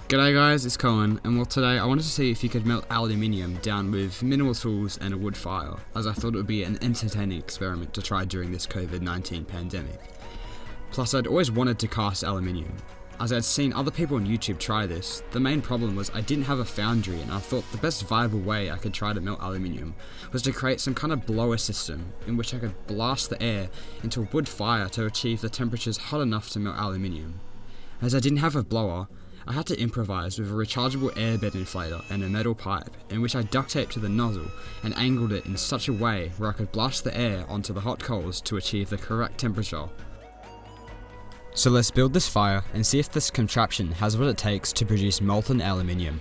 G'day guys, it's Cohen, and today I wanted to see if you could melt aluminium down with minimal tools and a wood fire, as I thought it would be an entertaining experiment to try during this COVID-19 pandemic. Plus, I'd always wanted to cast aluminium. As I'd seen other people on YouTube try this, the main problem was I didn't have a foundry, and I thought the best viable way I could try to melt aluminium was to create some kind of blower system in which I could blast the air into a wood fire to achieve the temperatures hot enough to melt aluminium. As I didn't have a blower, I had to improvise with a rechargeable airbed inflator and a metal pipe, in which I duct taped to the nozzle and angled it in such a way where I could blast the air onto the hot coals to achieve the correct temperature. So let's build this fire and see if this contraption has what it takes to produce molten aluminium.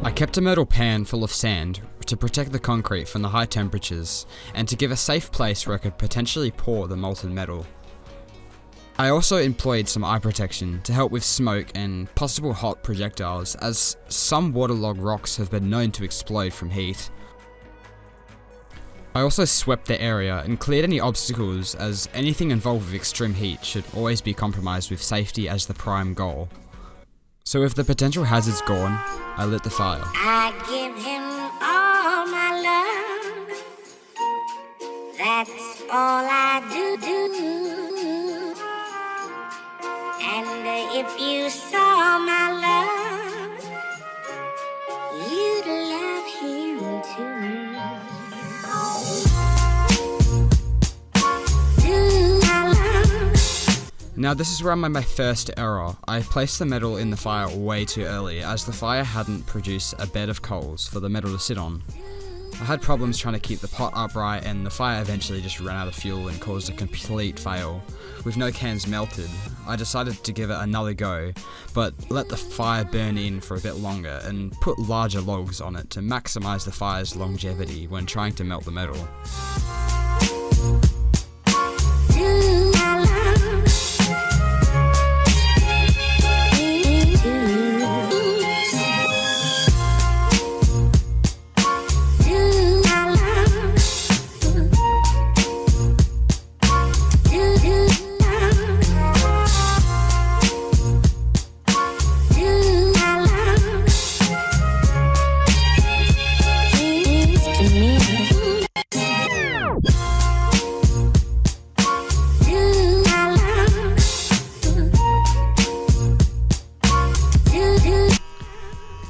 I kept a metal pan full of sand to protect the concrete from the high temperatures and to give a safe place where I could potentially pour the molten metal. I also employed some eye protection to help with smoke and possible hot projectiles, as some waterlogged rocks have been known to explode from heat. I also swept the area and cleared any obstacles, as anything involved with extreme heat should always be compromised with safety as the prime goal. So with the potential hazards gone, I lit the fire. I give him all my love. That's all I do. And if you saw my love, you'd love him too. Now this is where I made my first error. I placed the metal in the fire way too early, as the fire hadn't produced a bed of coals for the metal to sit on. I had problems trying to keep the pot upright, and the fire eventually just ran out of fuel and caused a complete fail. With no cans melted, I decided to give it another go, but let the fire burn in for a bit longer and put larger logs on it to maximise the fire's longevity when trying to melt the metal.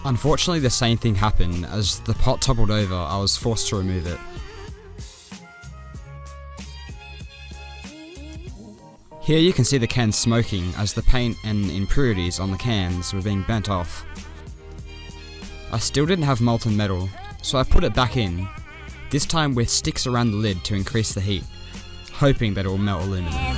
Unfortunately, the same thing happened. As the pot toppled over, I was forced to remove it. Here you can see the cans smoking as the paint and impurities on the cans were being burnt off. I still didn't have molten metal, so I put it back in, this time with sticks around the lid to increase the heat, hoping that it will melt aluminum.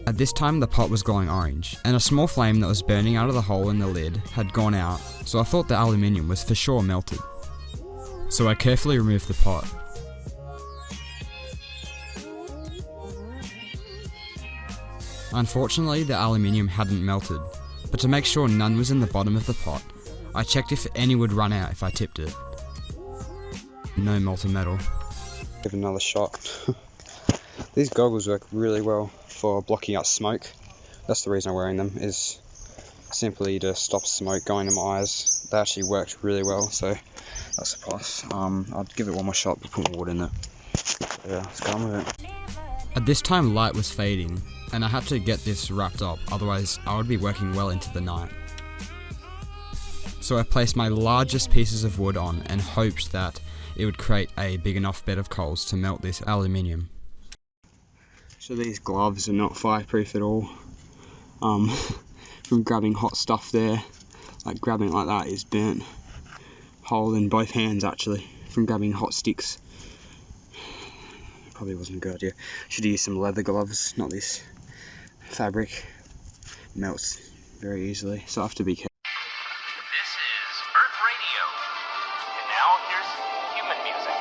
At this time the pot was glowing orange, and a small flame that was burning out of the hole in the lid had gone out, so I thought the aluminium was for sure melted. So I carefully removed the pot. Unfortunately, the aluminium hadn't melted, but to make sure none was in the bottom of the pot, I checked if any would run out if I tipped it. No molten metal. Give it another shot. These goggles work really well for blocking out smoke. That's the reason I'm wearing them, is simply to stop smoke going in my eyes. They actually worked really well, so that's a plus. I'd give it one more shot, but put more wood in it. Yeah, let's go on with it. At this time light was fading, and I had to get this wrapped up, otherwise I would be working well into the night. So I placed my largest pieces of wood on and hoped that it would create a big enough bed of coals to melt this aluminium. So these gloves are not fireproof at all. From grabbing hot stuff there, like grabbing it like that is burnt. Hole in both hands actually, from grabbing hot sticks. Probably wasn't a good idea. Should use some leather gloves, not this fabric. Melts very easily, so I have to be careful. This is Earth Radio. And now here's human music.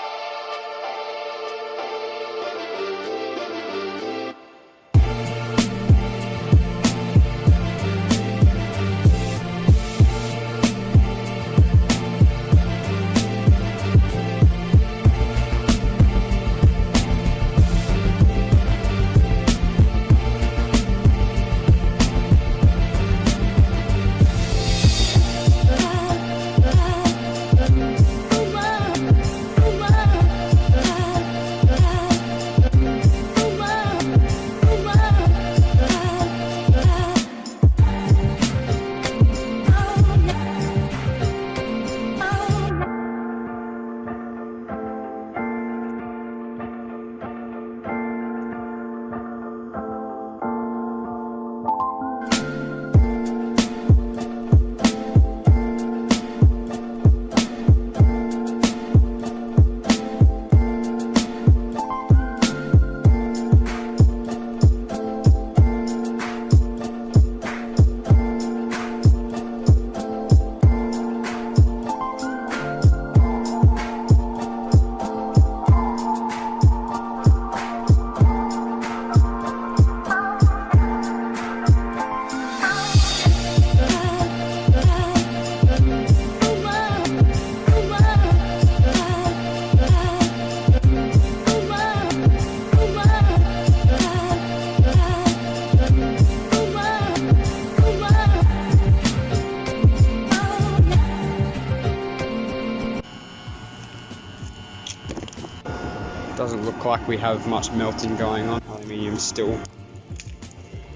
Doesn't look like we have much melting going on. Aluminium still.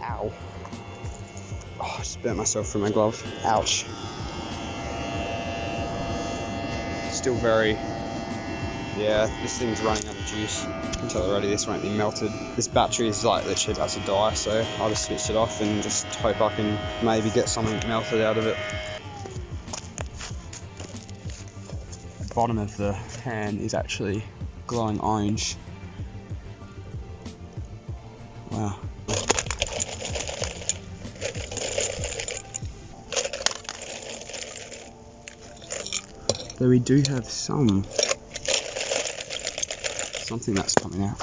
Ow. Oh, I just burnt myself through my glove. Ouch. Still very. Yeah, this thing's running out of juice. I can tell already this won't be melted. This battery is like literally about to die, so I'll just switch it off and just hope I can maybe get something melted out of it. The bottom of the pan is actually glowing orange. Wow. Though we do have something that's coming out.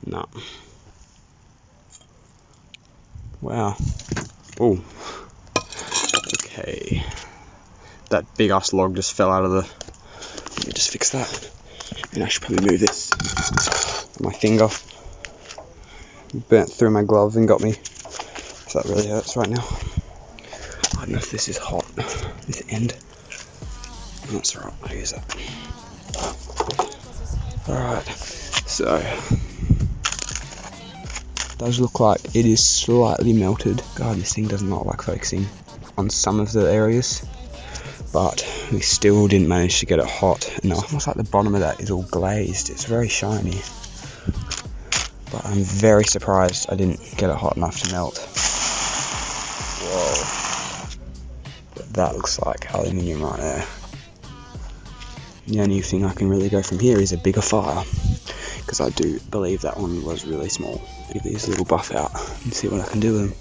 No. Wow. Oh. Okay. That big ass log just fell out of the. Let me just fix that. And I should probably move this. My finger burnt through my glove and got me. So that really hurts right now. I don't know if this is hot. This end. That's alright, I'll use that. Alright, so. It does look like it is slightly melted. God, this thing does not like focusing on some of the areas. But we still didn't manage to get it hot enough. Almost like the bottom of that is all glazed. It's very shiny. But I'm very surprised I didn't get it hot enough to melt. Whoa. But that looks like aluminium right there. The only thing I can really go from here is a bigger fire. Because I do believe that one was really small. Give these a little buff out and see what I can do with them.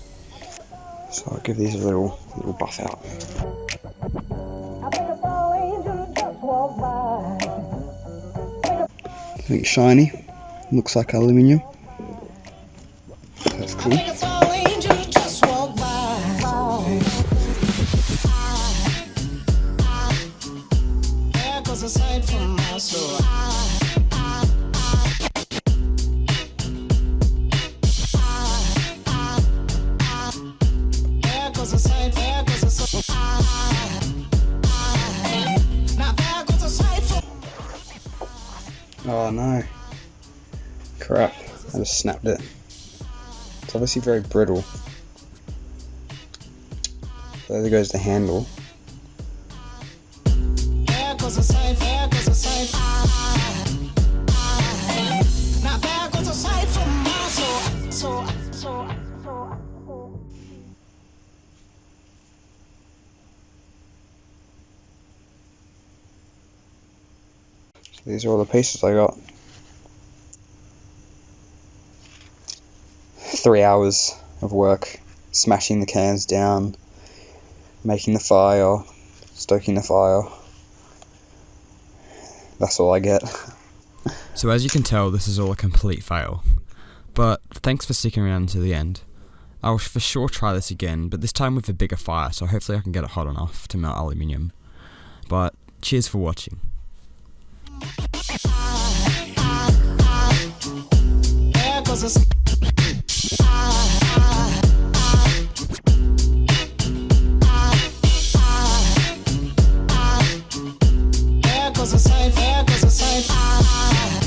So I'll give these a little buff out. I think shiny, looks like aluminium. That's cool. Oh no. Crap, I just snapped it. It's obviously very brittle. So there goes the handle. There goes a sight, there goes a sight. Now there goes a sight from my soul. These are all the pieces I got. 3 hours of work, smashing the cans down, making the fire, stoking the fire. That's all I get. So as you can tell, this is all a complete fail. But thanks for sticking around to the end. I'll for sure try this again, but this time with a bigger fire, so hopefully I can get it hot enough to melt aluminium. But cheers for watching. There goes a sight, there goes a sight.